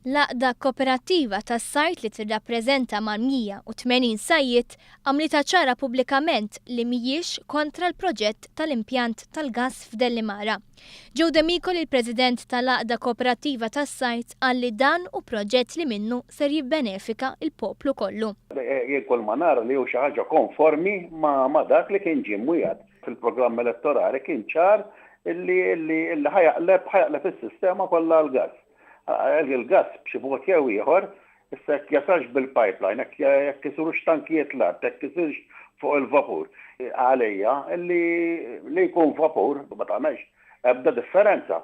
L-għaqda kooperattiva tas-sajt li tirrappreżenta mal-180 sajjiet għamlita ċara pubblikament li mhijiex kontra l-proġett tal-impjant tal-gass f'Dellimara. Joe D'Amico, il-President tal-għaqda kooperattiva tas-sajt, qal li dan hu proġett li minnu ser jibbenefika il-poplu kollu. Jien kull ma nara li hu xi ħaġa konformi ma' dak li kien ġie mwiegħed fil-programm elettorali kien ċar illi ħajaqleb is-sistema kollha l-gass. Il-gass b'xi vot jew ieħor issa jekk jasalx bil-pipeline, jekk isirux tankijiet l-art, jekk isirx fuq il-vapur. Għalija li jkun vapur ma tagħmilx ebda differenza.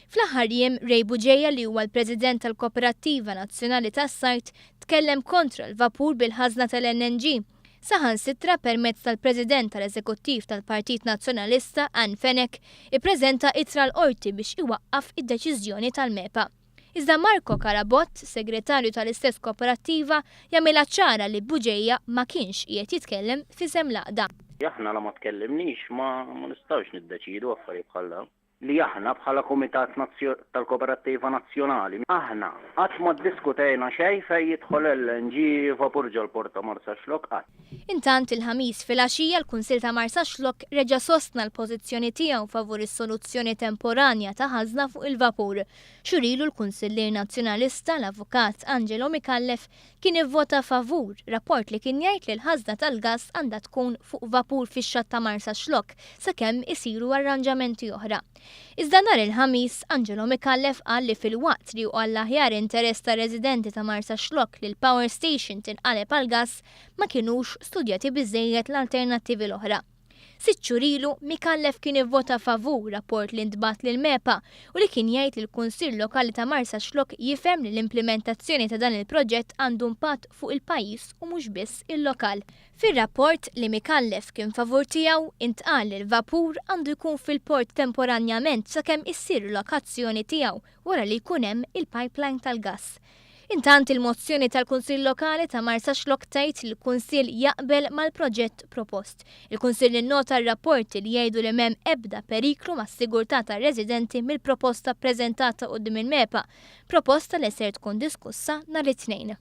Fl-aħħar jiem Ray Buġeja li huwa l-President tal-Kooperattiva Nazzjonali tas-Sajt tkellem kontra l-vapur bil-ħażna tal-LNG. Saħansitra permezz tal-President tal-Eżekuttiv tal-Partit Nazzjonalista Ann Fenech ippreżenta ittra l-qorti biex iwaqqaf id-deċiżjoni tal-MEPA. Iżda Marco Karabott, segretarju tal-istess kooperattiva, jagħmilha ċara li Buġeja ma kienx qiegħed jitkellem fisem l-għaqda. Aħna la ma tkellimniex ma nistgħux niddeċidu affarijiet bħalha. Li aħna bħala Kumitat tal-Kooperattiva Nazzjonali, aħna qatt ma ddiskutejna xejn fejn jidħol LNG vapur ġol Porta Marsaxlokk qatt. Intant il-ħamis fil-għaxija l-Kunsill ta' Marsaxlokk reġa' sostna l-pożizzjoni tiegħu favur is-soluzzjoni temporanja ta' ħażna fuq il-vapur. Xurilu l-Kunsillier Nazzjonalista l-Avukat Angelo Mikallef kien ivvota favur rapport li kien jgħid li l-ħażna tal-gass għandha tkun fuq vapur fix-xatt ta' Marsaxlokk sakemm isiru arranġamenti oħra. Iżda nhar il-ħamis, Angelo Mikallef qal li fil-waqt li għall aħjar interess ta' residenti ta' Marsaxlokk li l-power station tinqaleb għal gass ma kinux studjati biżżejjed l-alternattivi l-oħra. 6 xhur ilu Mikallef kien ivvota favur rapport li ntbagħat lil MEPA u li kien jgħid li l-Kunsill Lokali ta' Marsaxlokk jifhem li l-implementazzjoni ta' dan il-proġett għandu impatt fuq il-pajjiż u mhux biss il-lokal. Fir-rapport li Mikallef kien favur tiegħu intqal li l-vapur għandu jkun fil-port temporanjament sakemm issir lokazzjoni tiegħu wara li jkun hemm il-pipeline tal-gass. Intant il-mozzjoni tal-Kunsill Lokali ta' Marsaxlokk tgħid li l-Kunsill jaqbel mal-proġett propost. Il-Kunsill innota r-rapporti li jgħidu li m'hemm ebda periklu mas-sigurtà tar-residenti mill-proposta ppreżentata quddiem il-MEPA, proposta li ser tkun diskussa nhar it-Tnejn.